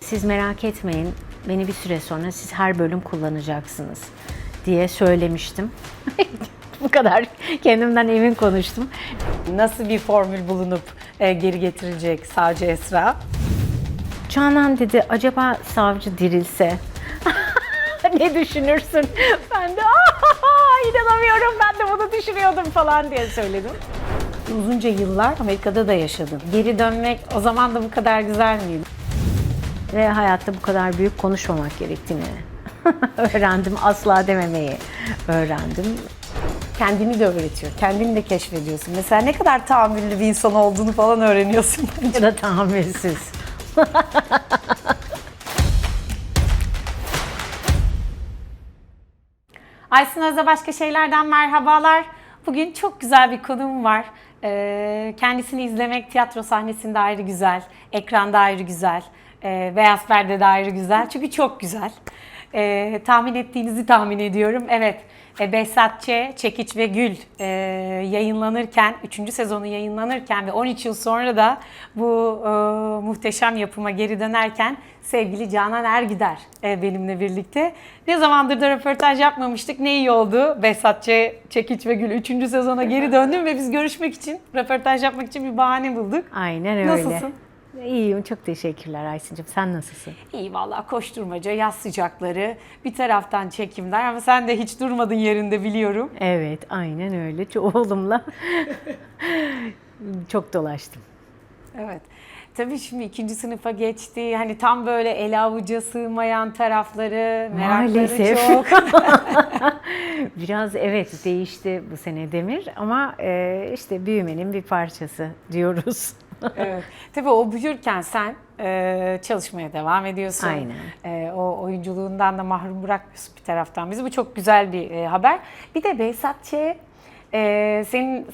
Siz merak etmeyin, beni bir süre sonra siz her bölüm kullanacaksınız diye söylemiştim. Bu kadar kendimden emin konuştum. Nasıl bir formül bulunup geri getirilecek Savcı Esra? Canan dedi, acaba savcı dirilse ne düşünürsün? Ben de inanamıyorum, ben de bunu düşünüyordum falan diye söyledim. Uzunca yıllar Amerika'da da yaşadın. Geri dönmek o zaman da bu kadar güzel miydi? Ve hayatta bu kadar büyük konuşmamak gerektiğini öğrendim. Asla dememeyi öğrendim. Kendini de öğretiyor, kendini de keşfediyorsun. Mesela ne kadar tahammüllü bir insan olduğunu falan öğreniyorsun. Ya da tahammülsüz. Aysun Öz'e başka şeylerden merhabalar. Bugün çok güzel bir konuğum var. Kendisini izlemek tiyatro sahnesinde ayrı güzel, ekranda ayrı güzel, beyaz perdede ayrı güzel. Çünkü çok güzel. Tahmin ettiğinizi tahmin ediyorum. Evet, Behzat Ç. Çekiç ve Gül yayınlanırken, 3. sezonu yayınlanırken ve 13 yıl sonra da bu muhteşem yapıma geri dönerken sevgili Canan Ergüder benimle birlikte. Ne zamandır da röportaj yapmamıştık. Ne iyi oldu. Behzat Ç. Çekiç ve Gül 3. sezona geri döndüm ve biz görüşmek için, röportaj yapmak için bir bahane bulduk. Aynen öyle. Nasılsın? İyiyim, çok teşekkürler Aysun'cum. Sen nasılsın? İyi vallahi, koşturmaca, yaz sıcakları, bir taraftan çekimler ama sen de hiç durmadın yerinde biliyorum. Evet, aynen öyle. Oğlumla çok dolaştım. Evet. Tabii şimdi 2. sınıfa geçti. Hani tam böyle el avuca sığmayan tarafları, merakları Maalesef. çok. Biraz evet değişti bu sene Demir ama işte büyümenin bir parçası diyoruz. Evet. Tabii o büyürken sen çalışmaya devam ediyorsun. Aynen. O oyunculuğundan da mahrum bırakmıyorsun bir taraftan bizi. Bu çok güzel bir haber. Bir de Behzat Ç.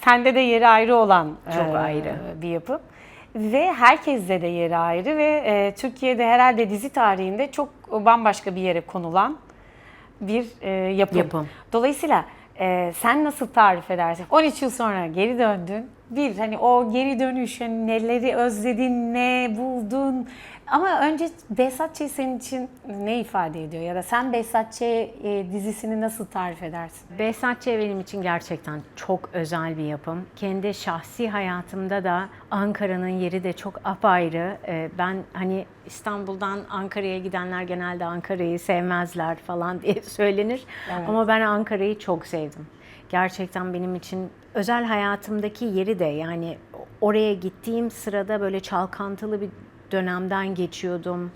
Sende de yeri ayrı olan Çok ayrı bir yapım. Ve herkeste de yeri ayrı ve Türkiye'de herhalde dizi tarihinde çok bambaşka bir yere konulan bir yapım. Dolayısıyla sen nasıl tarif edersin? 13 yıl sonra geri döndün. Bir hani o geri dönüş, hani neleri özledin, ne buldun? Ama önce Behzat Ç. senin için ne ifade ediyor? Ya da sen Behzat Ç. Dizisini nasıl tarif edersin? Behzat Ç. benim için gerçekten çok özel bir yapım. Kendi şahsi hayatımda da Ankara'nın yeri de çok apayrı. Ben hani İstanbul'dan Ankara'ya gidenler genelde Ankara'yı sevmezler falan diye söylenir. Evet. Ama ben Ankara'yı çok sevdim. Gerçekten benim için özel hayatımdaki yeri de, yani oraya gittiğim sırada böyle çalkantılı bir dönemden geçiyordum.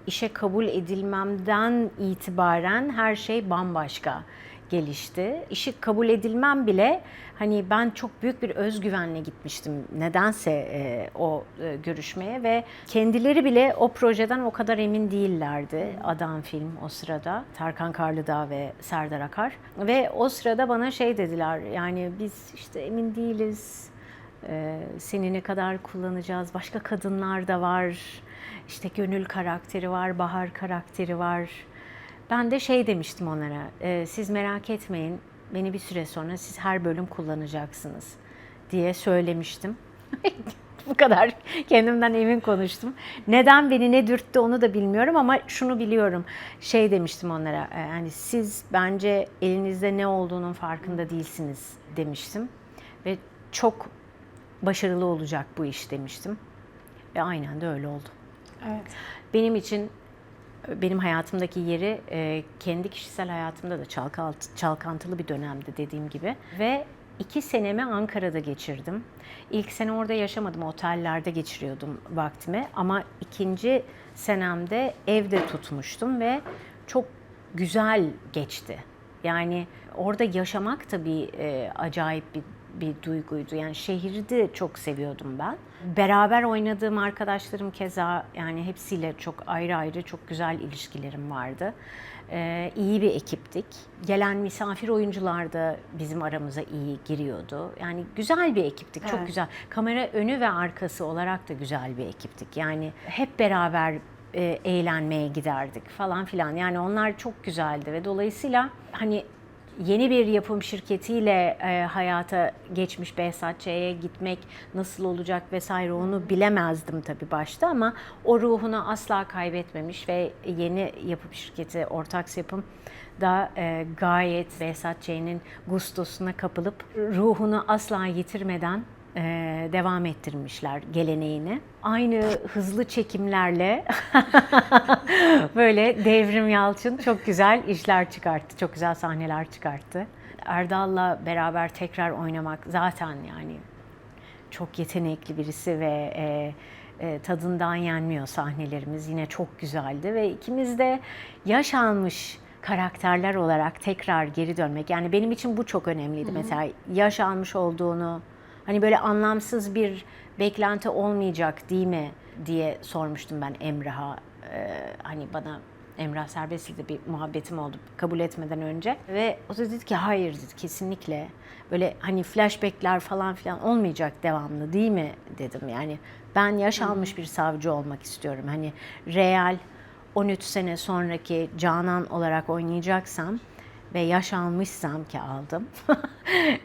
İşe kabul edilmemden itibaren her şey bambaşka gelişti. İşi kabul edilmem bile, hani ben çok büyük bir özgüvenle gitmiştim nedense o görüşmeye ve kendileri bile o projeden o kadar emin değillerdi. Adam Film o sırada, Tarkan Karlıdağ ve Serdar Akar ve o sırada bana şey dediler, yani biz işte emin değiliz. Seni ne kadar kullanacağız? Başka kadınlar da var. İşte Gönül karakteri var, Bahar karakteri var. Ben de şey demiştim onlara, siz merak etmeyin, beni bir süre sonra siz her bölüm kullanacaksınız diye söylemiştim. Bu kadar kendimden emin konuştum. Neden beni ne dürttü onu da bilmiyorum ama şunu biliyorum. Şey demiştim onlara, yani siz bence elinizde ne olduğunun farkında değilsiniz demiştim. Ve çok başarılı olacak bu iş demiştim. Ve aynen de öyle oldu. Evet. Benim için, benim hayatımdaki yeri kendi kişisel hayatımda da çalkantılı bir dönemdi dediğim gibi. Ve 2 senemi Ankara'da geçirdim. İlk sene orada yaşamadım, otellerde geçiriyordum vaktimi. Ama 2. senemde evde tutmuştum ve çok güzel geçti. Yani orada yaşamak da bir acayip bir duyguydu. Yani şehri de çok seviyordum ben. Beraber oynadığım arkadaşlarım keza, yani hepsiyle çok ayrı ayrı çok güzel ilişkilerim vardı. İyi bir ekiptik. Gelen misafir oyuncular da bizim aramıza iyi giriyordu. Yani güzel bir ekiptik, çok Evet. güzel. Kamera önü ve arkası olarak da güzel bir ekiptik. Yani hep beraber eğlenmeye giderdik falan filan. Yani onlar çok güzeldi ve dolayısıyla hani yeni bir yapım şirketiyle hayata geçmiş Behzat Ç'ye gitmek nasıl olacak vesaire onu bilemezdim tabii başta ama o ruhunu asla kaybetmemiş ve yeni yapım şirketi Ortax Yapım da gayet Behzat Ç'nin gustosuna kapılıp ruhunu asla yitirmeden devam ettirmişler geleneğini. Aynı hızlı çekimlerle böyle Devrim Yalçın çok güzel işler çıkarttı, çok güzel sahneler çıkarttı. Erdal'la beraber tekrar oynamak zaten yani çok yetenekli birisi ve tadından yenmiyor sahnelerimiz. Yine çok güzeldi ve ikimiz de yaş almış karakterler olarak tekrar geri dönmek. Yani benim için bu çok önemliydi. Mesela yaş almış olduğunu, hani böyle anlamsız bir beklenti olmayacak değil mi diye sormuştum ben Emrah'a. Hani bana Emrah Serbest'le bir muhabbetim oldu kabul etmeden önce. Ve o da dedi ki hayır dedi kesinlikle. Böyle hani flashbackler falan filan olmayacak devamlı değil mi dedim. Yani ben yaş almış bir savcı olmak istiyorum. Hani real 13 sene sonraki Canan olarak oynayacaksam ve yaş almışsam ki aldım.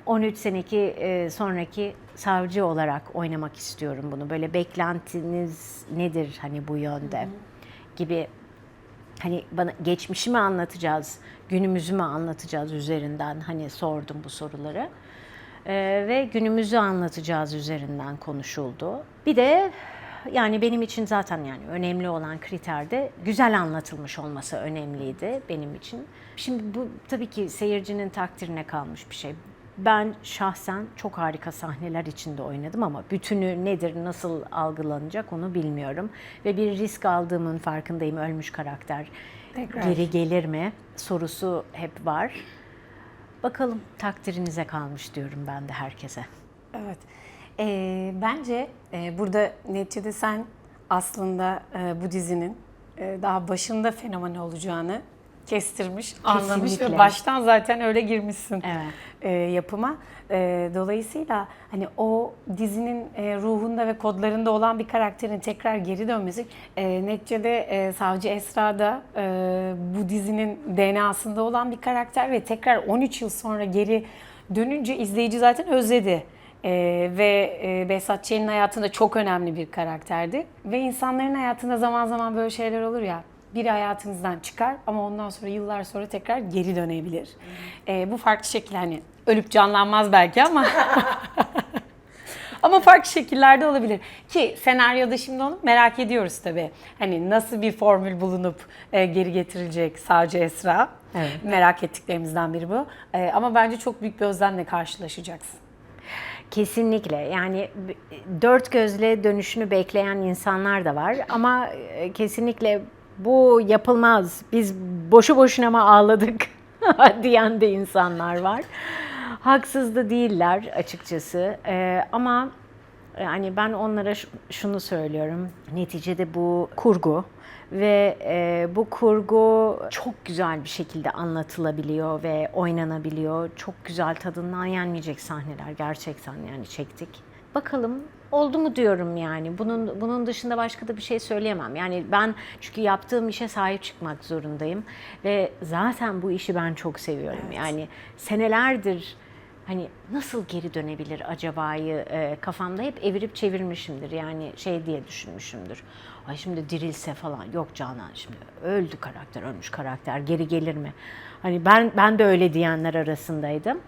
13 seneki sonraki savcı olarak oynamak istiyorum bunu. Böyle beklentiniz nedir hani bu yönde gibi, hani bana geçmişimi anlatacağız, günümüzü mü anlatacağız üzerinden hani sordum bu soruları. Ve günümüzü anlatacağız üzerinden konuşuldu. Bir de yani benim için zaten yani önemli olan kriter de güzel anlatılmış olması önemliydi benim için. Şimdi bu tabii ki seyircinin takdirine kalmış bir şey. Ben şahsen çok harika sahneler içinde oynadım ama bütünü nedir, nasıl algılanacak onu bilmiyorum. Ve bir risk aldığımın farkındayım. Ölmüş karakter Tekrar. geri gelir mi sorusu hep var. Bakalım takdirinize kalmış diyorum ben de herkese. Evet. Bence burada neticede sen aslında bu dizinin daha başında fenomen olacağını kestirmiş, anlamış Kesinlikle. ve baştan zaten öyle girmişsin Evet. yapıma. Dolayısıyla hani o dizinin ruhunda ve kodlarında olan bir karakterin tekrar geri dönmesi, neticede Savcı Esra'da bu dizinin DNA'sında olan bir karakter ve tekrar 13 yıl sonra geri dönünce izleyici zaten özledi. Ve Behzat Ç'nin hayatında çok önemli bir karakterdi. Ve insanların hayatında zaman zaman böyle şeyler olur ya, biri hayatınızdan çıkar ama ondan sonra yıllar sonra tekrar geri dönebilir. Bu farklı şekilde hani ölüp canlanmaz belki ama ama farklı şekillerde olabilir. Ki senaryoda şimdi onu merak ediyoruz tabii. Hani nasıl bir formül bulunup geri getirilecek Savcı Esra. Evet. Merak ettiklerimizden biri bu. Ama bence çok büyük bir özlemle karşılaşacaksın. Kesinlikle yani dört gözle dönüşünü bekleyen insanlar da var ama kesinlikle bu yapılmaz, biz boşu boşuna mı ağladık diyen de insanlar var. Haksız da değiller açıkçası ama yani ben onlara şunu söylüyorum, neticede bu kurgu ve bu kurgu çok güzel bir şekilde anlatılabiliyor ve oynanabiliyor. Çok güzel, tadından yenmeyecek sahneler gerçekten yani çektik. Bakalım oldu mu diyorum yani. Bunun dışında başka da bir şey söyleyemem. Yani ben çünkü yaptığım işe sahip çıkmak zorundayım ve zaten bu işi ben çok seviyorum. Evet. Yani senelerdir hani nasıl geri dönebilir acaba'yı kafamda hep evirip çevirmişimdir. Yani şey diye düşünmüşümdür. Ay şimdi dirilse falan. Yok Canan şimdi öldü karakter, ölmüş karakter. Geri gelir mi? Hani ben de öyle diyenler arasındaydım.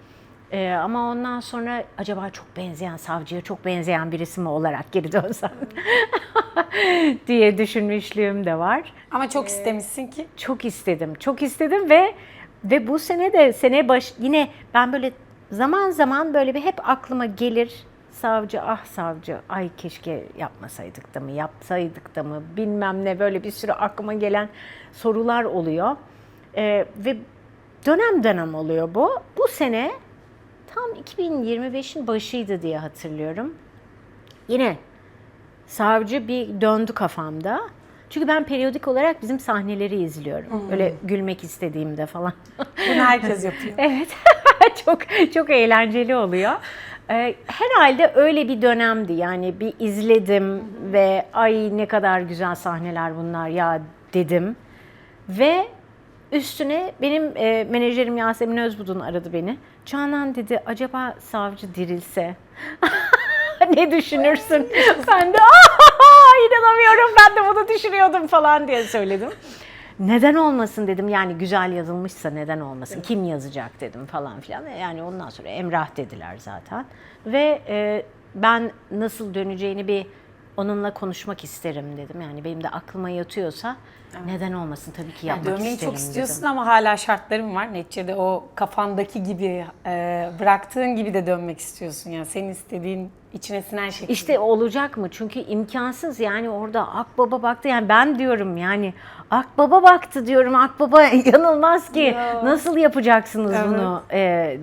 Ama ondan sonra acaba çok benzeyen, savcıya çok benzeyen birisi mi olarak geri dönsem diye düşünmüşlüğüm de var. Ama çok istemişsin ki. Çok istedim. Çok istedim ve bu sene de yine ben böyle zaman zaman böyle bir hep aklıma gelir. Savcı, ah savcı, ay keşke yapmasaydık da mı, yapsaydık da mı bilmem ne, böyle bir sürü aklıma gelen sorular oluyor. Ve dönem dönem oluyor bu. Bu sene tam 2025'in başıydı diye hatırlıyorum. Yine savcı bir döndü kafamda. Çünkü ben periyodik olarak bizim sahneleri izliyorum. Öyle gülmek istediğimde falan. Bunu herkes yapıyor. Evet. çok çok eğlenceli oluyor. Herhalde öyle bir dönemdi. Yani bir izledim ve ay ne kadar güzel sahneler bunlar ya dedim. Ve Üstüne benim menajerim Yasemin Özbudun aradı beni. Canan dedi, acaba savcı dirilse ne düşünürsün? Ben de inanamıyorum, ben de bunu düşünüyordum falan diye söyledim. Neden olmasın dedim, yani güzel yazılmışsa neden olmasın, kim yazacak dedim falan filan. Yani ondan sonra Emrah dediler zaten. Ve ben nasıl döneceğini bir onunla konuşmak isterim dedim. Yani benim de aklıma yatıyorsa neden olmasın, tabii ki yapmak Dönmeyi isterim çok istiyorsun dedim. ama hala şartlarım var. Neticede o kafandaki gibi, bıraktığın gibi de dönmek istiyorsun. Yani senin istediğin, içine sinen şekilde. İşte olacak mı? Çünkü imkansız, yani orada Akbaba baktı, yani ben diyorum yani Akbaba baktı diyorum, Akbaba yanılmaz ki, Ya. nasıl yapacaksınız Evet. bunu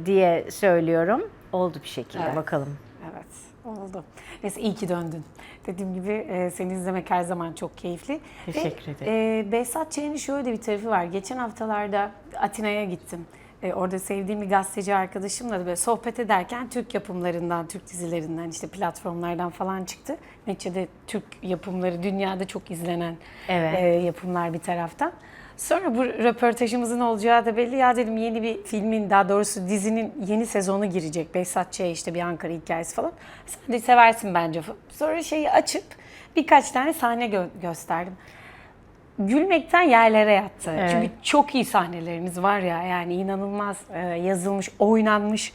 diye söylüyorum. Oldu bir şekilde, Evet. bakalım. Evet, oldu. Neyse, iyi ki döndün. Dediğim gibi seni izlemek her zaman çok keyifli. Teşekkür ederim. Behzat Ç'nin şöyle bir tarafı var. Geçen haftalarda Atina'ya gittim. Orada sevdiğim bir gazeteci arkadaşımla da böyle sohbet ederken Türk yapımlarından, Türk dizilerinden, işte platformlardan falan çıktı. Neticede Türk yapımları dünyada çok izlenen Evet. yapımlar bir taraftan. Sonra bu röportajımızın olacağı da belli. Ya dedim, yeni bir filmin, daha doğrusu dizinin yeni sezonu girecek. Behzat Ç. işte bir Ankara hikayesi falan. Sen de seversin bence. Sonra şeyi açıp birkaç tane sahne gösterdim. Gülmekten yerlere yattı. Evet. Çünkü çok iyi sahneleriniz var ya, yani inanılmaz yazılmış, oynanmış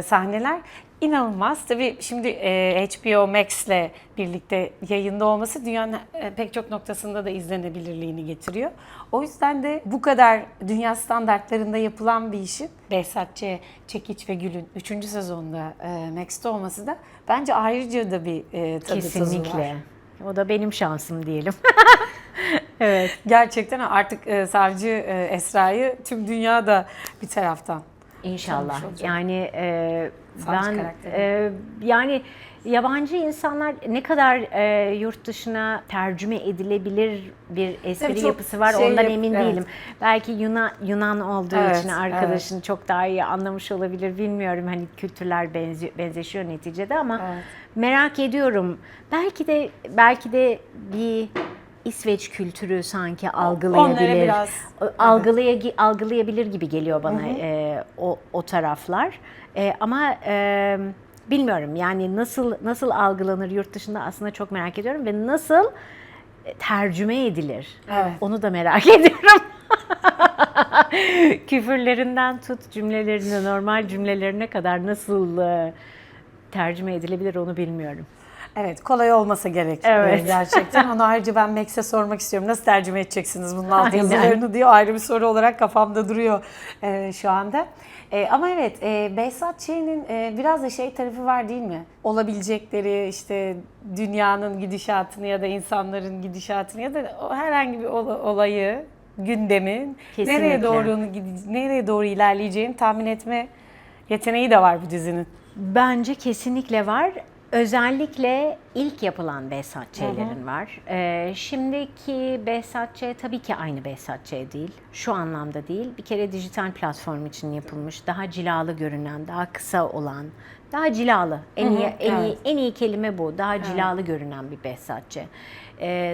sahneler. İnanılmaz. Tabii şimdi HBO Max'le birlikte yayında olması dünyanın pek çok noktasında da izlenebilirliğini getiriyor. O yüzden de bu kadar dünya standartlarında yapılan bir işin Behzat Ç. Çekiç ve Gül'ün 3. sezonda Max'te olması da bence ayrıca da bir tadı tuzu var. Kesinlikle. O da benim şansım diyelim. Evet. Gerçekten artık savcı Esra'yı tüm dünya da bir taraftan İnşallah. tanımış olacak. Yani Savcı ben karakteri. yani yabancı insanlar ne kadar yurt dışına tercüme edilebilir bir espri Tabii çok yapısı var, şey ondan emin evet. değilim. Belki Yunan olduğu Evet, için arkadaşın çok daha iyi anlamış olabilir, bilmiyorum. Hani kültürler benzeşiyor neticede ama Evet. merak ediyorum. Belki de bir İsveç kültürü sanki algılayabilir. biraz, Algılayabilir gibi geliyor bana o taraflar. Ama bilmiyorum, yani nasıl algılanır yurt dışında, aslında çok merak ediyorum ve nasıl tercüme edilir. Evet. Onu da merak ediyorum. Küfürlerinden tut cümlelerine, normal cümlelerine kadar nasıl tercüme edilebilir, onu bilmiyorum. Evet, kolay olmasa gerek Evet. gerçekten. Onu ayrıca ben Max'e sormak istiyorum. Nasıl tercüme edeceksiniz bunun alt Aynen. yazılarını diyor. Ayrı bir soru olarak kafamda duruyor şu anda. Ama evet, Behzat Ç'nin biraz da şey tarafı var değil mi? Olabilecekleri, işte dünyanın gidişatını ya da insanların gidişatını ya da herhangi bir olayı, gündemin Kesinlikle. nereye doğru ilerleyeceğini tahmin etme yeteneği de var bu dizinin. Bence kesinlikle var. Özellikle ilk yapılan Behzat Ç'lerin var. Şimdiki Behzat Ç. tabii ki aynı Behzat Ç. değil. Şu anlamda değil. Bir kere dijital platform için yapılmış, daha cilalı görünen, daha kısa olan, daha cilalı. Evet. En iyi kelime bu. Daha cilalı görünen bir Behzat Ç.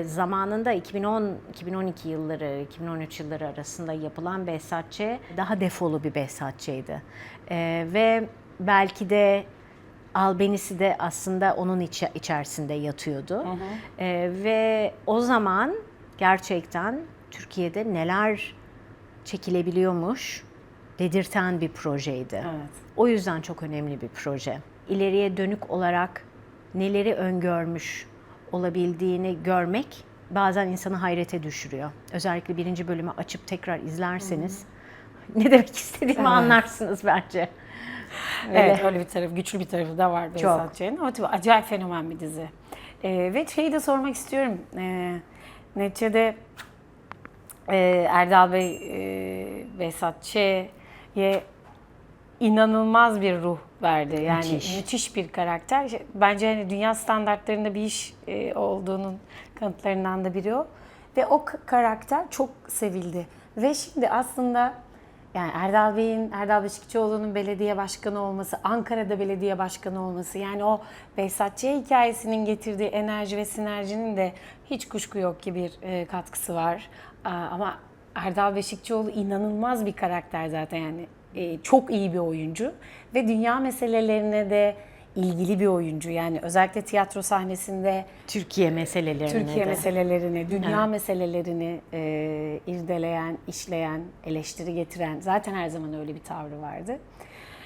Zamanında 2012 yılları, 2013 yılları arasında yapılan Behzat Ç. daha defolu bir Behzat Ç'ydi. Ve belki de albenisi de aslında onun içerisinde yatıyordu. Ve o zaman gerçekten Türkiye'de neler çekilebiliyormuş dedirten bir projeydi. Evet. O yüzden çok önemli bir proje. İleriye dönük olarak neleri öngörmüş olabildiğini görmek bazen insanı hayrete düşürüyor. Özellikle 1. bölümü açıp tekrar izlerseniz ne demek istediğimi anlarsınız bence. Evet, öyle bir tarafı, güçlü bir tarafı da var Behzat Çok. Ç'nin. Ama tabii acayip fenomen bir dizi. Ve şeyi de sormak istiyorum. Neticede Erdal Bey, Behzat Ç'ye inanılmaz bir ruh verdi. Yani müthiş bir karakter. Bence hani dünya standartlarında bir iş olduğunun kanıtlarından da biri o. Ve o karakter çok sevildi. Ve şimdi aslında yani Erdal Beşikçioğlu'nun belediye başkanı olması, Ankara'da belediye başkanı olması, yani o Behzat Ç. hikayesinin getirdiği enerji ve sinerjinin de hiç kuşku yok ki bir katkısı var. Ama Erdal Beşikçioğlu inanılmaz bir karakter zaten, yani çok iyi bir oyuncu ve dünya meselelerine de ilgili bir oyuncu. Yani özellikle tiyatro sahnesinde Türkiye meselelerini Türkiye de. meselelerini, dünya meselelerini irdeleyen, işleyen, eleştiri getiren, zaten her zaman öyle bir tavrı vardı.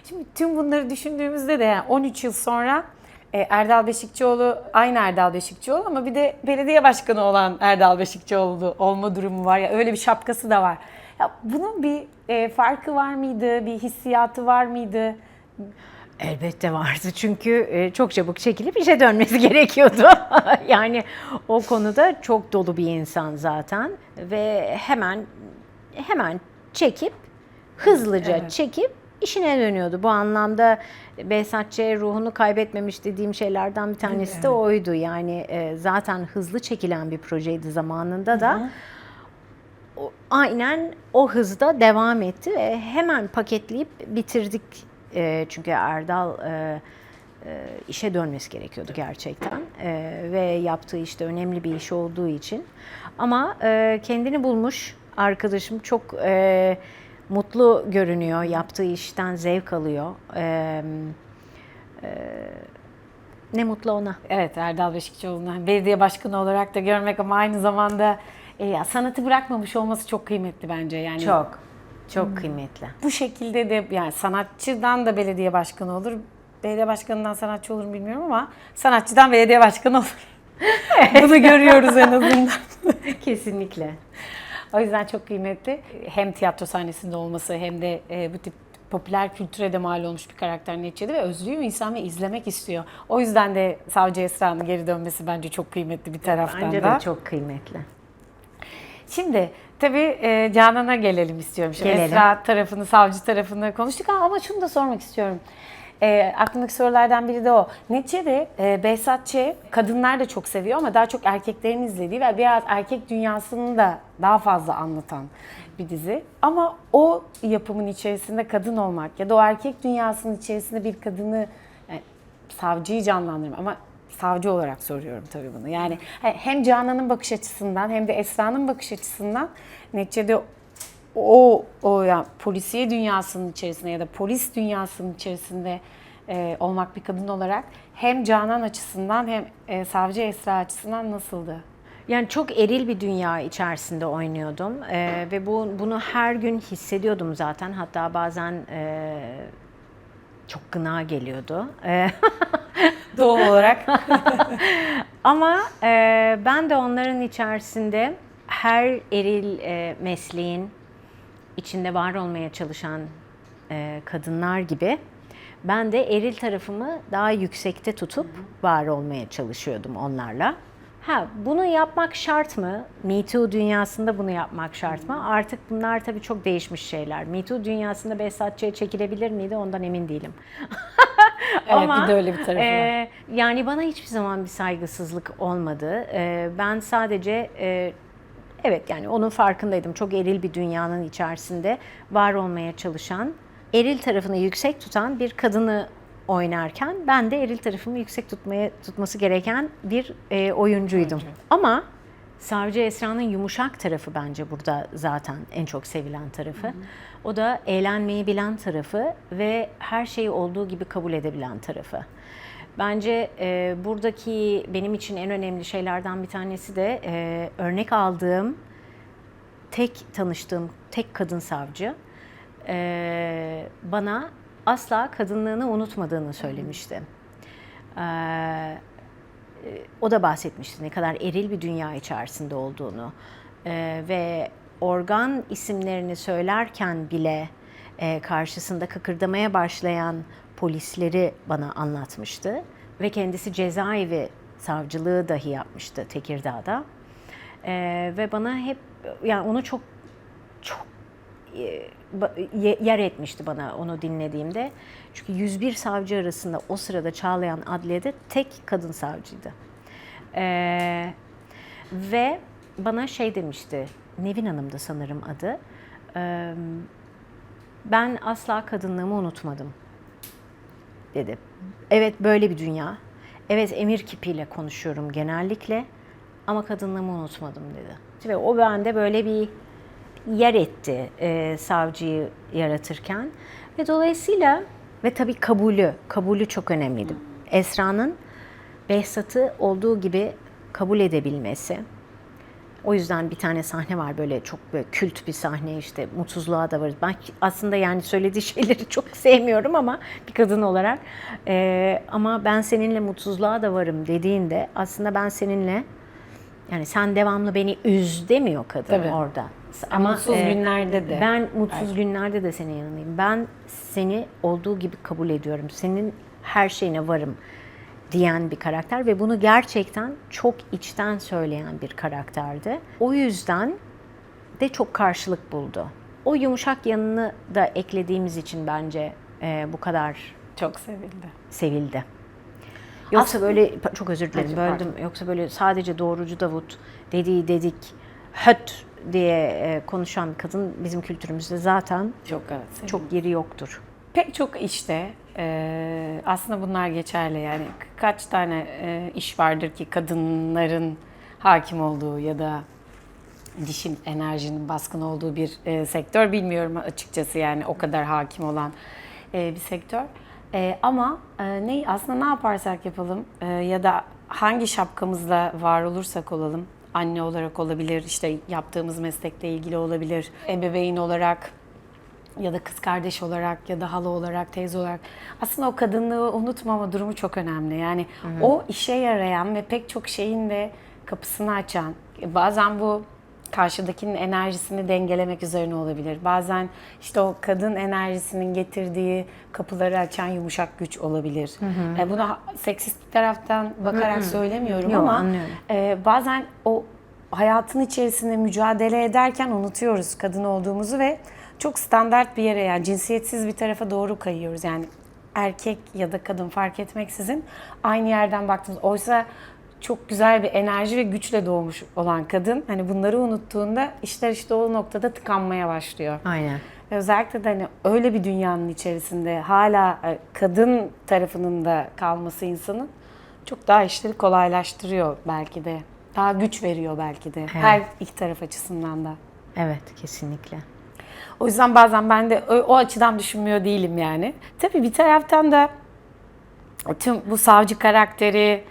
Şimdi tüm bunları düşündüğümüzde de yani 13 yıl sonra Erdal Beşikçioğlu aynı Erdal Beşikçioğlu ama bir de belediye başkanı olan Erdal Beşikçioğlu olma durumu var ya, öyle bir şapkası da var. Ya bunun bir farkı var mıydı? Bir hissiyatı var mıydı? Elbette vardı çünkü çok çabuk çekilip işe dönmesi gerekiyordu. Yani o konuda çok dolu bir insan zaten ve hemen çekip hızlıca çekip işine dönüyordu. Bu anlamda Behzat Ç. ruhunu kaybetmemiş dediğim şeylerden bir tanesi de oydu. Yani zaten hızlı çekilen bir projeydi zamanında da. Aynen o hızda devam etti ve hemen paketleyip bitirdik. Çünkü Erdal işe dönmesi gerekiyordu gerçekten. Ve yaptığı işte önemli bir iş olduğu için. Ama kendini bulmuş arkadaşım, çok mutlu görünüyor, yaptığı işten zevk alıyor. Ne mutlu ona. Evet, Erdal Beşikçioğlu'nu belediye başkanı olarak da görmek ama aynı zamanda sanatı bırakmamış olması çok kıymetli bence. Yani Çok kıymetli. bu şekilde de yani sanatçıdan da belediye başkanı olur. Belediye başkanından sanatçı olur mu bilmiyorum ama sanatçıdan belediye başkanı olur. Bunu görüyoruz en azından. Kesinlikle. O yüzden çok kıymetli. Hem tiyatro sahnesinde olması hem de bu tip popüler kültüre de mal olmuş bir karakter neticede ve özlüyor insan ve izlemek istiyor. O yüzden de Savcı Esra'nın geri dönmesi bence çok kıymetli bir taraftan Bence da. de çok kıymetli. Şimdi tabii Canan'a gelelim istiyorum. Şimdi Gelelim. Esra tarafını, savcı tarafını konuştuk ama şunu da sormak istiyorum. Aklımdaki sorulardan biri de o. Neticede Behzat Ç. kadınlar da çok seviyor ama daha çok erkeklerin izlediği ve biraz erkek dünyasını da daha fazla anlatan bir dizi. Ama o yapımın içerisinde kadın olmak ya da o erkek dünyasının içerisinde bir kadını, yani savcıyı canlandırmak ama savcı olarak soruyorum tabii bunu. Yani hem Canan'ın bakış açısından hem de Esra'nın bakış açısından neticede o yani polisiye dünyasının içerisinde ya da polis dünyasının içerisinde olmak bir kadın olarak hem Canan açısından hem savcı Esra açısından nasıldı? Yani çok eril bir dünya içerisinde oynuyordum ve bunu her gün hissediyordum zaten. Hatta bazen çok gına geliyordu. Doğal olarak. Ama ben de onların içerisinde her eril mesleğin içinde var olmaya çalışan kadınlar gibi ben de eril tarafımı daha yüksekte tutup var olmaya çalışıyordum onlarla. Bunu yapmak şart mı? Me Too dünyasında bunu yapmak şart mı? Artık bunlar tabii çok değişmiş şeyler. Me Too dünyasında Behzat Ç. çekilebilir miydi? Ondan emin değilim. Evet, bir de öyle bir tarafı var. Yani bana hiçbir zaman bir saygısızlık olmadı. Ben sadece evet, yani onun farkındaydım. Çok eril bir dünyanın içerisinde var olmaya çalışan, eril tarafını yüksek tutan bir kadını oynarken ben de eril tarafımı yüksek tutması gereken bir oyuncuydum. Ama Savcı Esra'nın yumuşak tarafı bence burada zaten en çok sevilen tarafı. O da eğlenmeyi bilen tarafı ve her şeyi olduğu gibi kabul edebilen tarafı. Bence buradaki benim için en önemli şeylerden bir tanesi de örnek aldığım, tanıştığım tek kadın savcı bana asla kadınlığını unutmadığını söylemişti. O da bahsetmişti ne kadar eril bir dünya içerisinde olduğunu ve organ isimlerini söylerken bile karşısında kıkırdamaya başlayan polisleri bana anlatmıştı ve kendisi cezaevi savcılığı dahi yapmıştı Tekirdağ'da ve bana hep, yani onu çok yer etmişti bana onu dinlediğimde. Çünkü 101 savcı arasında o sırada Çağlayan Adliye'de tek kadın savcıydı. Ve bana şey demişti, Nevin Hanım'dı sanırım adı. Ben asla kadınlığımı unutmadım dedi. Evet, böyle bir dünya. Evet, emir kipiyle konuşuyorum genellikle ama kadınlığımı unutmadım dedi. Ve o bende böyle bir yer etti Savcı'yı yaratırken. Ve dolayısıyla ve tabii kabulü çok önemliydi. Esra'nın Behzat'ı olduğu gibi kabul edebilmesi. O yüzden bir tane sahne var böyle çok böyle kült bir sahne, işte mutsuzluğa da varız. Ben aslında yani söylediği şeyleri çok sevmiyorum ama bir kadın olarak. Ama ben seninle mutsuzluğa da varım dediğinde aslında ben seninle, yani sen devamlı beni üz demiyor kadın Tabii. orada. Ama mutsuz günlerde de. Ben mutsuz günlerde de senin yanındayım. Ben seni olduğu gibi kabul ediyorum. Senin her şeyine varım diyen bir karakter ve bunu gerçekten çok içten söyleyen bir karakterdi. O yüzden de çok karşılık buldu. O yumuşak yanını da eklediğimiz için bence bu kadar Çok sevildi. sevildi. Yoksa böyle, çok özür dilerim Hadi, böldüm. Yoksa böyle sadece doğrucu Davut dediği dedik höt diye konuşan bir kadın bizim kültürümüzde zaten Çok evet. Sevildi. çok yeri yoktur. Pek çok işte aslında bunlar geçerli, yani kaç tane iş vardır ki kadınların hakim olduğu ya da dişil enerjinin baskın olduğu bir sektör, bilmiyorum açıkçası, yani o kadar hakim olan bir sektör. Ama aslında ne yaparsak yapalım ya da hangi şapkamızla var olursak olalım, anne olarak olabilir, işte yaptığımız meslekle ilgili olabilir, ebeveyn olarak ya da kız kardeş olarak ya da hala olarak, teyze olarak, aslında o kadınlığı unutmama durumu çok önemli. Yani o işe yarayan ve pek çok şeyin de kapısını açan, bazen bu karşıdakinin enerjisini dengelemek üzerine olabilir. Bazen işte o kadın enerjisinin getirdiği kapıları açan yumuşak güç olabilir. Bunu seksist bir taraftan bakarak söylemiyorum. Yok, ama anlıyorum. Bazen o hayatın içerisinde mücadele ederken unutuyoruz kadın olduğumuzu ve çok standart bir yere, yani cinsiyetsiz bir tarafa doğru kayıyoruz. Yani erkek ya da kadın fark etmeksizin aynı yerden baktığımız. Oysa çok güzel bir enerji ve güçle doğmuş olan kadın, hani bunları unuttuğunda işler işte o noktada tıkanmaya başlıyor. Aynen. Ve özellikle de hani öyle bir dünyanın içerisinde hala kadın tarafının da kalması insanın çok daha işleri kolaylaştırıyor belki de. Daha güç veriyor belki de. Her iki taraf açısından da. Evet, kesinlikle. O yüzden bazen ben de o açıdan düşünmüyor değilim yani. Tabii bir taraftan da tüm bu savcı karakteri,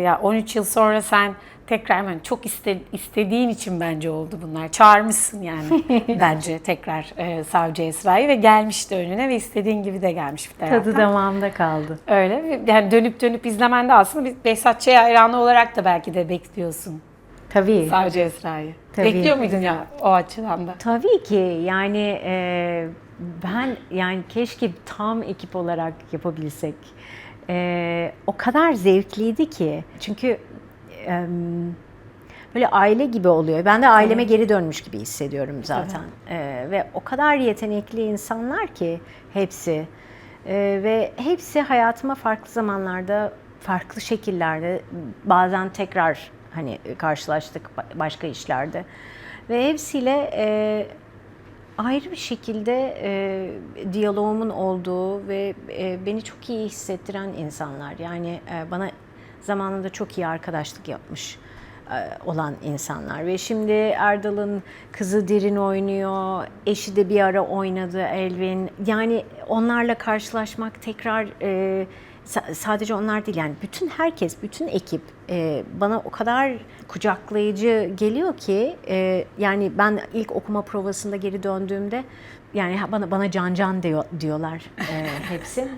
ya 13 yıl sonra sen tekrar, yani çok istediğin için bence oldu bunlar. Çağırmışsın yani bence tekrar savcı Esra'yı ve gelmişti önüne ve istediğin gibi de gelmiş bir taraftan. Tadı damağımda kaldı. Öyle. Yani dönüp izlemende aslında bir Behzat Ç. hayranı olarak da belki de bekliyorsun Tabii. savcı Esra'yı. Tabii. Bekliyor muydun ya o açıdan da? Tabii ki yani ben yani keşke tam ekip olarak yapabilsek. O kadar zevkliydi ki. Çünkü böyle aile gibi oluyor. Ben de aileme geri dönmüş gibi hissediyorum zaten. Ve o kadar yetenekli insanlar ki hepsi. Ve hepsi hayatıma farklı zamanlarda, farklı şekillerde, bazen tekrar hani karşılaştık başka işlerde. Ve hepsiyle ayrı bir şekilde diyaloğumun olduğu ve beni çok iyi hissettiren insanlar. Yani bana zamanında çok iyi arkadaşlık yapmış olan insanlar. Ve şimdi Erdal'ın kızı Derin oynuyor, eşi de bir ara oynadı Elvin. Yani onlarla karşılaşmak tekrar, sadece onlar değil, yani bütün herkes, bütün ekip bana o kadar kucaklayıcı geliyor ki yani ben ilk okuma provasında geri döndüğümde yani bana Can diyorlar hepsi.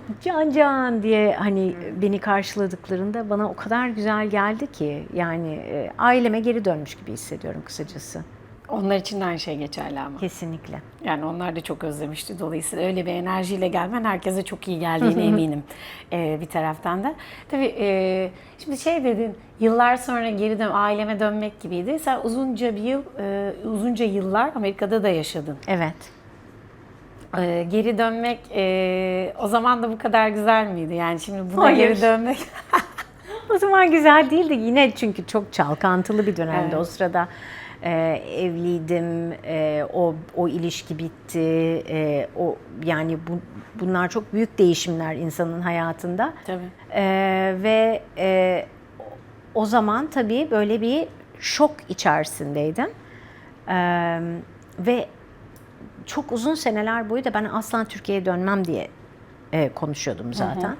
Can diye hani beni karşıladıklarında bana o kadar güzel geldi ki yani aileme geri dönmüş gibi hissediyorum kısacası. Onlar için de aynı şey geçerli ama. Kesinlikle. Yani onlar da çok özlemişti. Dolayısıyla öyle bir enerjiyle gelmen herkese çok iyi geldiğine eminim bir taraftan da. Tabii şimdi şey dedin, yıllar sonra aileme dönmek gibiydi. Sen uzunca yıllar Amerika'da da yaşadın. Evet. Geri dönmek o zaman da bu kadar güzel miydi? Yani şimdi buna Hayır. geri dönmek... O zaman güzel değildi yine, çünkü çok çalkantılı bir dönemdi. Evet. O sırada evliydim, o ilişki bitti, yani bunlar çok büyük değişimler insanın hayatında. Tabii. Ve o zaman tabii böyle bir şok içerisindeydim. Ve çok uzun seneler boyu da ben asla Türkiye'ye dönmem diye konuşuyordum zaten.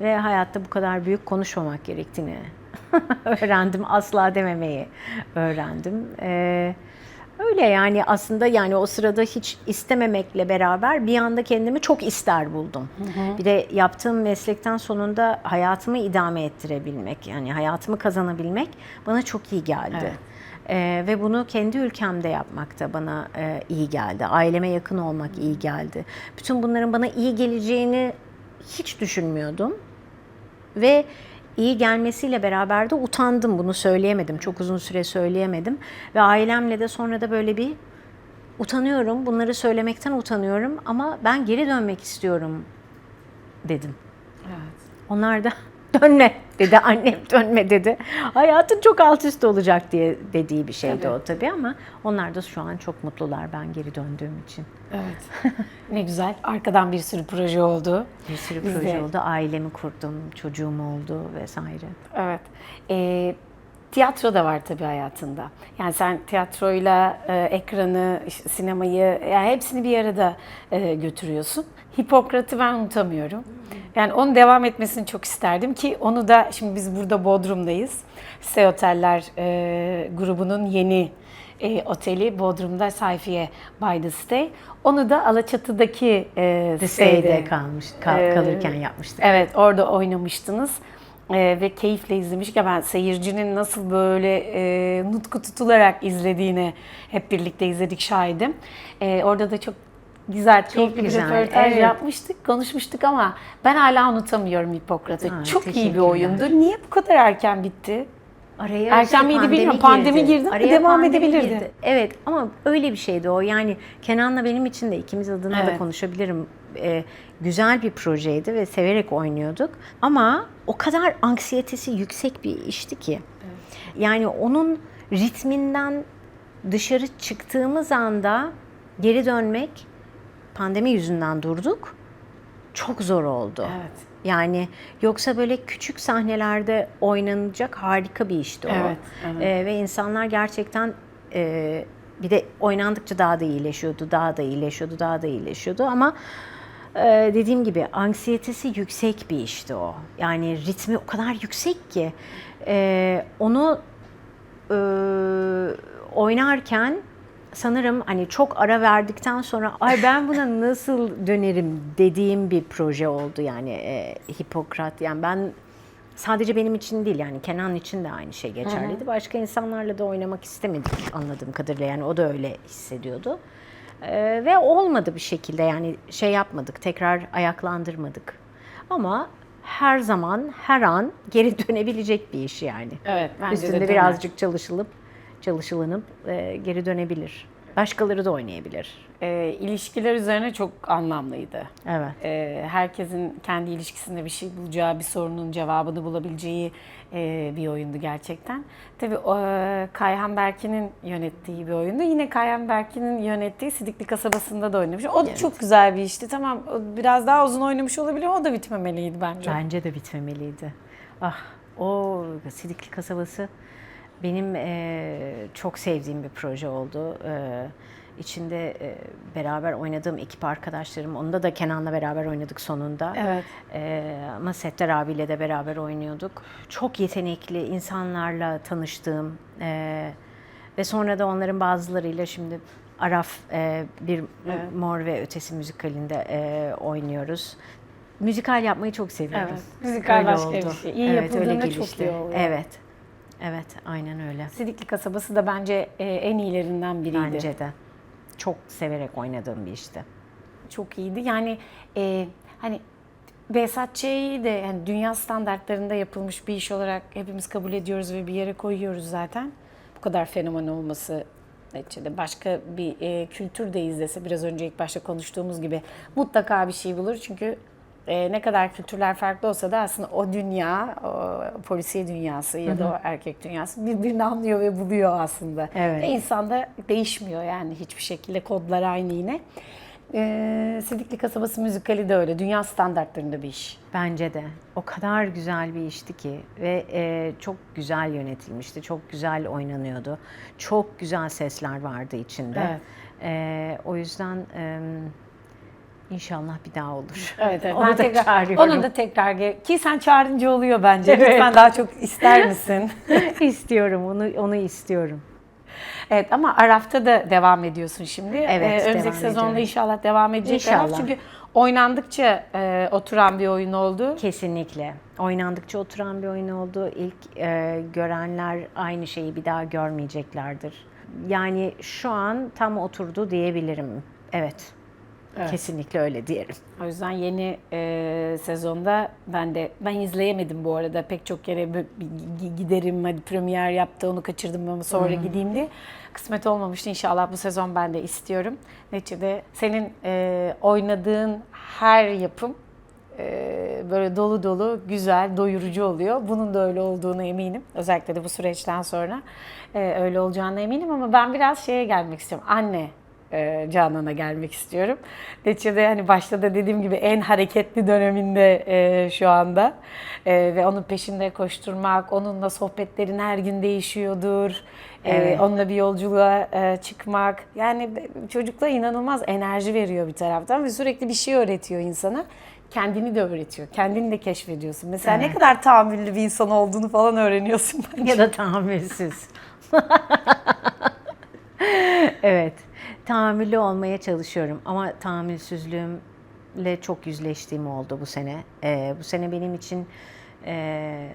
Ve hayatta bu kadar büyük konuşmamak gerektiğini öğrendim. Asla dememeyi öğrendim. Öyle yani aslında yani o sırada hiç istememekle beraber bir anda kendimi çok ister buldum. Bir de yaptığım meslekten sonunda hayatımı idame ettirebilmek, yani hayatımı kazanabilmek bana çok iyi geldi. Evet. Ve bunu kendi ülkemde yapmak da bana iyi geldi. Aileme yakın olmak iyi geldi. Bütün bunların bana iyi geleceğini hiç düşünmüyordum. Ve iyi gelmesiyle beraber de utandım. Bunu söyleyemedim. Çok uzun süre söyleyemedim. Ve ailemle de sonra da böyle bir utanıyorum. Bunları söylemekten utanıyorum. Ama ben geri dönmek istiyorum dedim. Evet. Onlar da dönme dedi. Annem dönme dedi. Hayatın çok alt üst olacak diye dediği bir şeydi Tabii. o tabii ama onlar da şu an çok mutlular ben geri döndüğüm için. Evet. Ne güzel. Arkadan bir sürü proje oldu. Bir sürü Biz proje de- oldu. Ailemi kurdum, çocuğum oldu vesaire. Evet. Tiyatro da var tabii hayatında. Yani sen tiyatroyla ekranı, işte sinemayı, yani hepsini bir arada götürüyorsun. Hipokrat'ı ben unutamıyorum. Yani onun devam etmesini çok isterdim ki onu da şimdi biz burada Bodrum'dayız. Stay Oteller grubunun yeni oteli Bodrum'da Sayfiye by the Stay. Onu da Alaçatı'daki The Stay'de Stay'de kalırken yapmıştık. Evet, orada oynamıştınız. Ve keyifle izlemiş ya ben seyircinin nasıl böyle nutku tutularak izlediğini hep birlikte izledik şahidim. Orada da çok güzel, keyifli bir güzel, röportaj evet. yapmıştık, konuşmuştuk ama ben hala unutamıyorum Hipokrat'ı. Ay, Çok iyi bir teşekkürler. oyundu. Niye bu kadar erken bitti? Araya Erken işte miydi bilmiyorum. Pandemi girdi ama Araya devam pandemi edebilirdi. girdi. Evet ama öyle bir şeydi o. Yani Kenan'la benim için de ikimiz adına da Evet. konuşabilirim. Güzel bir projeydi ve severek oynuyorduk. Ama o kadar anksiyetesi yüksek bir işti ki. Yani onun ritminden dışarı çıktığımız anda geri dönmek, pandemi yüzünden durduk. Çok zor oldu. Evet. Yani yoksa böyle küçük sahnelerde oynanacak harika bir işti o. Evet, evet. Ve insanlar gerçekten bir de oynandıkça daha da iyileşiyordu, daha da iyileşiyordu, daha da iyileşiyordu ama dediğim gibi anksiyetesi yüksek bir işti o. Yani ritmi o kadar yüksek ki onu oynarken sanırım hani çok ara verdikten sonra ay ben buna nasıl dönerim dediğim bir proje oldu yani Hipokrat. Yani ben sadece benim için değil yani Kenan için de aynı şey geçerliydi. Başka insanlarla da oynamak istemedik anladığım kadarıyla yani o da öyle hissediyordu. Ve olmadı bir şekilde yani şey yapmadık tekrar ayaklandırmadık. Ama her zaman her an geri dönebilecek bir iş yani. Evet, bence de Üstünde döner. birazcık çalışılınıp geri dönebilir. Başkaları da oynayabilir. İlişkiler üzerine çok anlamlıydı. Evet. Herkesin kendi ilişkisinde bir şey bulacağı, bir sorunun cevabını bulabileceği bir oyundu gerçekten. Tabii Kayhan Berkin'in yönettiği bir oyundu. Yine Kayhan Berkin'in yönettiği Sidikli Kasabası'nda da oynamış. O da çok güzel bir işti. Tamam biraz daha uzun oynamış olabilir ama o da bitmemeliydi bence. Bence de bitmemeliydi. Ah, o Sidikli Kasabası benim çok sevdiğim bir proje oldu. İçinde beraber oynadığım ekip arkadaşlarım, onda da Kenan'la beraber oynadık sonunda. Evet. Ama Settar abiyle de beraber oynuyorduk. Çok yetenekli insanlarla tanıştığım ve sonra da onların bazılarıyla şimdi Araf bir Mor ve Ötesi müzikalinde oynuyoruz. Müzikal yapmayı çok seviyorum. Evet, müzikal Öyle başka oldu. bir şey. İyi öyle yapıldığında çok gelişti. iyi oluyor. Evet. Evet, aynen öyle. Sidikli Kasabası da bence en iyilerinden biriydi. Bence de. Çok severek oynadığım bir işti. Çok iyiydi. Yani hani Behzat Ç'yi de yani dünya standartlarında yapılmış bir iş olarak hepimiz kabul ediyoruz ve bir yere koyuyoruz zaten. Bu kadar fenomen olması neticede başka bir kültür de izlese biraz önce ilk başta konuştuğumuz gibi mutlaka bir şey bulur. Çünkü ne kadar kültürler farklı olsa da aslında o dünya, o polisiye dünyası ya da o erkek dünyası birbirini anlıyor ve buluyor aslında. Evet. Ve insan da değişmiyor yani hiçbir şekilde kodlar aynı yine. Sidikli Kasabası müzikali de öyle. Dünya standartlarında bir iş. Bence de. O kadar güzel bir işti ki ve çok güzel yönetilmişti, çok güzel oynanıyordu. Çok güzel sesler vardı içinde. Evet. O yüzden inşallah bir daha olur. Evet, evet. Onu Ben da çağırıyorum. Onun da tekrar ki sen çağırınca oluyor bence. Evet. Lütfen daha çok ister misin? İstiyorum, onu istiyorum. Evet, ama Araf'ta da devam ediyorsun şimdi. Evet, Önümüzdeki devam sezonda ediyorum. inşallah devam edecek. İnşallah. Araf çünkü oynandıkça oturan bir oyun oldu. Kesinlikle. Oynandıkça oturan bir oyun oldu. İlk görenler aynı şeyi bir daha görmeyeceklerdir. Yani şu an tam oturdu diyebilirim. Evet. Evet. Kesinlikle öyle diyelim. O yüzden yeni sezonda ben izleyemedim bu arada. Pek çok yere giderim, hadi premier yaptı, onu kaçırdım ama sonra gideyim diye. Kısmet olmamıştı. İnşallah bu sezon ben de istiyorum. Neticede senin oynadığın her yapım böyle dolu dolu, güzel, doyurucu oluyor. Bunun da öyle olduğuna eminim. Özellikle de bu süreçten sonra öyle olacağına eminim ama ben biraz şeye gelmek istiyorum. Anne Canan'a gelmek istiyorum. Neticede hani başta da dediğim gibi en hareketli döneminde şu anda ve onun peşinde koşturmak, onunla sohbetlerin her gün değişiyordur. Evet. Onunla bir yolculuğa çıkmak. Yani çocukla inanılmaz enerji veriyor bir taraftan ve sürekli bir şey öğretiyor insana. Kendini de öğretiyor. Kendini de keşfediyorsun. Mesela ne kadar tahammüllü bir insan olduğunu falan öğreniyorsun bence. Ya da tahammülsüz. Evet. Tahammüllü olmaya çalışıyorum ama tahammülsüzlüğümle çok yüzleştiğim oldu bu sene. Bu sene benim için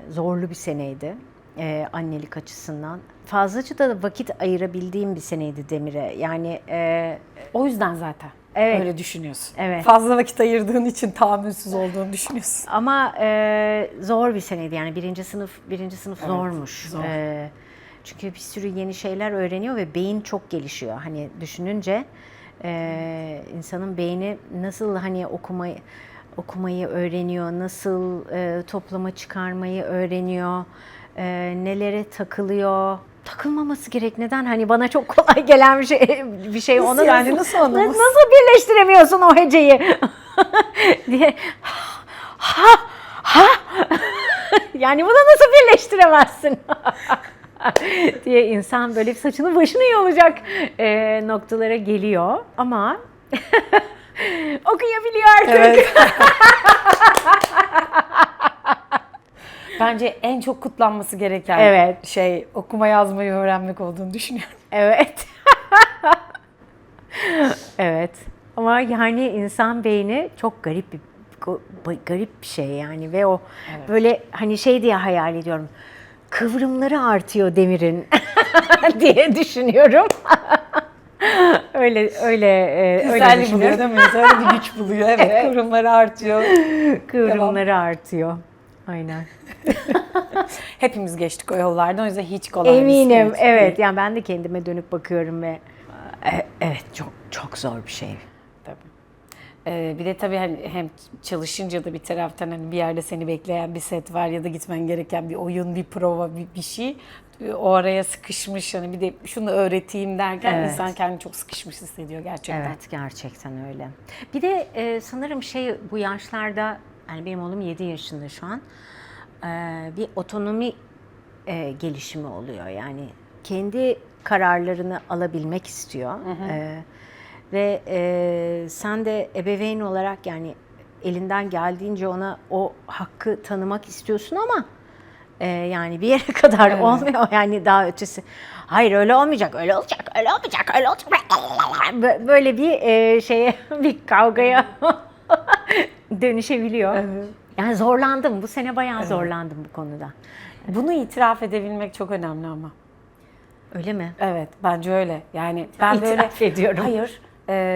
zorlu bir seneydi. Annelik açısından. Fazlaca da vakit ayırabildiğim bir seneydi Demir'e. Yani O yüzden zaten Evet. öyle düşünüyorsun. Evet. Fazla vakit ayırdığın için tahammülsüz olduğunu düşünüyorsun. ama zor bir seneydi. Yani birinci sınıf zormuş. zor. Çünkü bir sürü yeni şeyler öğreniyor ve beyin çok gelişiyor. Hani düşününce insanın beyni nasıl hani okumayı öğreniyor, nasıl toplama çıkarmayı öğreniyor, nelere takılıyor. Takılmaması gerek. Neden? Hani bana çok kolay gelen bir şey. Nasıl Ona yani? Nasıl anlamaz? Nasıl birleştiremiyorsun o heceyi? diye. Yani bunu nasıl birleştiremezsin? diye insan böyle saçını başını yolacak noktalara geliyor. Ama okuyabiliyor artık. Evet. Bence en çok kutlanması gereken Evet. şey okuma yazmayı öğrenmek olduğunu düşünüyorum. Evet. Evet. Ama yani insan beyni çok garip bir şey yani ve o böyle hani şey diye hayal ediyorum. Kıvrımları artıyor Demir'in diye düşünüyorum. öyle Güzellik düşünüyorum. buluyor değil mi? Öyle bir güç buluyor. Evet, kıvrımları artıyor. Kıvrımları artıyor. Aynen. Hepimiz geçtik o yollardan. O yüzden hiç kolay bir Eminim. süreç Evet. değil. Yani ben de kendime dönüp bakıyorum ve evet çok zor bir şey. Bir de tabii hani hem çalışınca da bir taraftan hani bir yerde seni bekleyen bir set var ya da gitmen gereken bir oyun, bir prova, bir şey. O araya sıkışmış hani bir de şunu öğreteyim derken Evet. insan kendini çok sıkışmış hissediyor gerçekten. Evet, gerçekten öyle. Bir de sanırım bu yaşlarda, yani benim oğlum 7 yaşında şu an, bir otonomi gelişimi oluyor. Yani kendi kararlarını alabilmek istiyor. Ve sen de ebeveyn olarak yani elinden geldiğince ona o hakkı tanımak istiyorsun ama yani bir yere kadar olmuyor, yani daha ötesi. Hayır öyle olmayacak, öyle olacak, öyle olmayacak, öyle olacak. Böyle bir şeye, bir kavgaya dönüşebiliyor. Yani zorlandım, bu sene bayağı zorlandım bu konuda. Bunu itiraf edebilmek çok önemli ama. Öyle mi? Evet, bence öyle. Yani ben İtiraf böyle ediyorum. hayır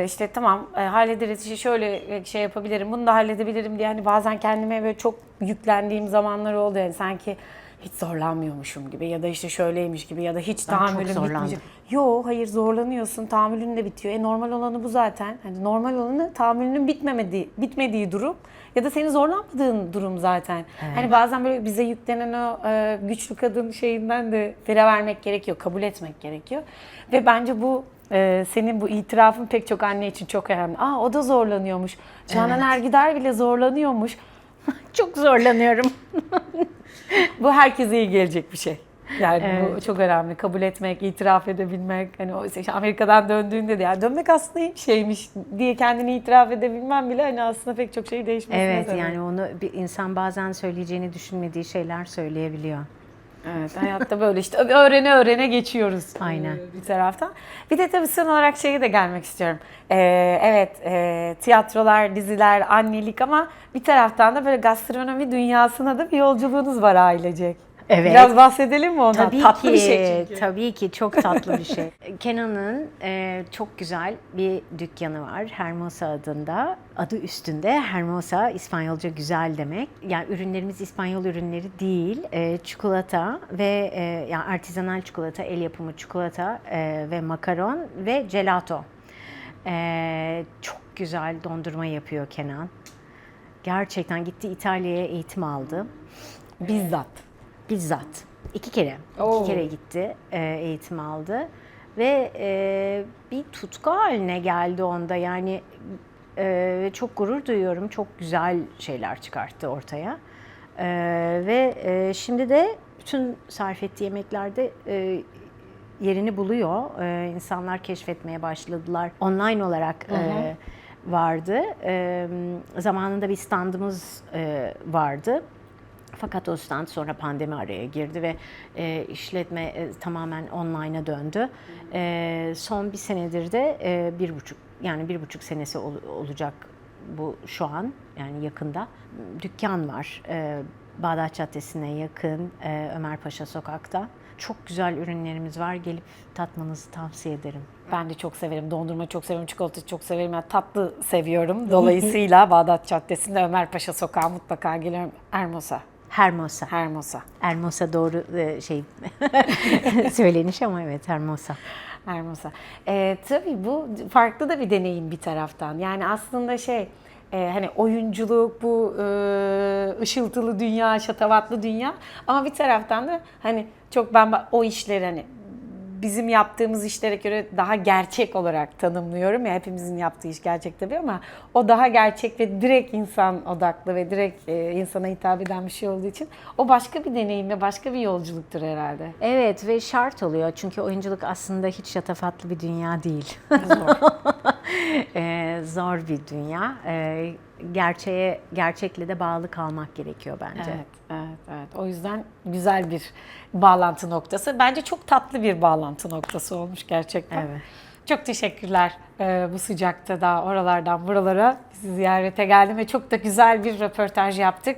işte tamam hallederiz, işte şöyle şey yapabilirim, bunu da halledebilirim diye hani bazen kendime böyle çok yüklendiğim zamanlar oldu. Yani sanki hiç zorlanmıyormuşum gibi ya da işte şöyleymiş gibi ya da hiç tahammülüm zorlandım. bitmeyecek. Yo, hayır, zorlanıyorsun, tahammülün de bitiyor. Normal olanı bu zaten. Hani normal olanı tahammülünün bitmediği durum ya da senin zorlanmadığın durum zaten. Hani bazen böyle bize yüklenen o güçlü kadın şeyinden de fire vermek gerekiyor, kabul etmek gerekiyor. Ve bence bu Senin bu itirafın pek çok anne için çok önemli. O da zorlanıyormuş. Canan Ergüder bile zorlanıyormuş. Çok zorlanıyorum. Bu herkese iyi gelecek bir şey. Yani bu çok önemli. Kabul etmek, itiraf edebilmek. Hani o işte Amerika'dan döndüğünde de yani dönmek aslında iyi bir şeymiş diye kendini itiraf edebilmem bile hani aslında pek çok şey değişmesine Evet, sebep. yani onu bir insan bazen söyleyeceğini düşünmediği şeyler söyleyebiliyor. Evet, hayatta böyle işte öğrene öğrene geçiyoruz. Aynen. Bir taraftan. Bir de tabii son olarak şeye de gelmek istiyorum. Evet, tiyatrolar, diziler, annelik ama bir taraftan da böyle gastronomi dünyasına da bir yolculuğunuz var ailecek. Evet. Biraz bahsedelim mi ondan? Tabii Tatlı ki, bir şey çünkü. tabii ki çok tatlı bir şey. Kenan'ın çok güzel bir dükkanı var, Hermosa adında. Adı üstünde, Hermosa İspanyolca güzel demek. Yani ürünlerimiz İspanyol ürünleri değil, çikolata ve yani artizanal çikolata, el yapımı çikolata ve makaron ve gelato. Çok güzel dondurma yapıyor Kenan. Gerçekten gitti İtalya'ya eğitim aldı. Bizzat. Bizzat. 2 kere. Oo. 2 kere gitti, eğitim aldı. Ve bir tutku haline geldi onda. Yani çok gurur duyuyorum. Çok güzel şeyler çıkarttı ortaya. Ve şimdi de bütün sarf ettiği yemeklerde yerini buluyor. İnsanlar keşfetmeye başladılar. Online olarak vardı. Zamanında bir standımız vardı. Fakat o stand sonra pandemi araya girdi ve işletme tamamen online'a döndü. Son bir senedir de 1,5 senesi olacak bu şu an, yani yakında. Dükkan var. Bağdat Caddesi'ne yakın, Ömerpaşa Sokak'ta. Çok güzel ürünlerimiz var. Gelip tatmanızı tavsiye ederim. Ben de çok severim. Dondurma çok severim, çikolata çok severim. Yani tatlı seviyorum. Dolayısıyla Bağdat Caddesi'nde Ömerpaşa Sokağı mutlaka geliyorum. Hermosa. Hermosa. Hermosa. Hermosa doğru söyleniş ama evet, Hermosa. Hermosa. Tabii bu farklı da bir deneyim bir taraftan. Yani aslında hani oyunculuk, bu ışıltılı dünya, şatavatlı dünya ama bir taraftan da hani çok ben o işleri hani bizim yaptığımız işlere göre daha gerçek olarak tanımlıyorum. Ya hepimizin yaptığı iş gerçek tabii ama o daha gerçek ve direkt insan odaklı ve direkt insana hitap eden bir şey olduğu için o başka bir deneyim ve başka bir yolculuktur herhalde. Evet ve şart oluyor çünkü oyunculuk aslında hiç şatafatlı bir dünya değil. Zor. Zor bir dünya. Gerçekle de bağlı kalmak gerekiyor bence. Evet. O yüzden güzel bir bağlantı noktası. Bence çok tatlı bir bağlantı noktası olmuş gerçekten. Evet. Çok teşekkürler bu sıcakta da oralardan buralara bizi ziyarete geldim ve çok da güzel bir röportaj yaptık.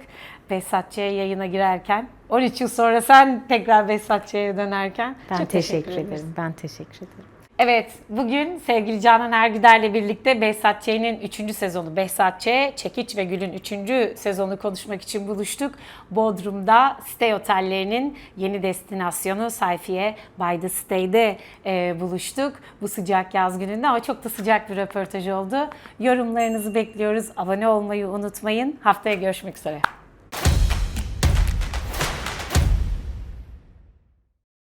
Behzatçı'ya yayına girerken, 13 yıl sonra sen tekrar Behzatçı'ya dönerken. Ben çok teşekkür ederiz. ederim. Ben teşekkür ederim. Evet, bugün sevgili Canan Ergüder'le birlikte Behzat Ç'nin 3. sezonu, Behzat Ç, Çekiç ve Gül'ün 3. sezonu konuşmak için buluştuk. Bodrum'da Stay Otellerinin yeni destinasyonu Sayfiye by the Stay'de buluştuk. Bu sıcak yaz gününde ama çok da sıcak bir röportaj oldu. Yorumlarınızı bekliyoruz. Abone olmayı unutmayın. Haftaya görüşmek üzere.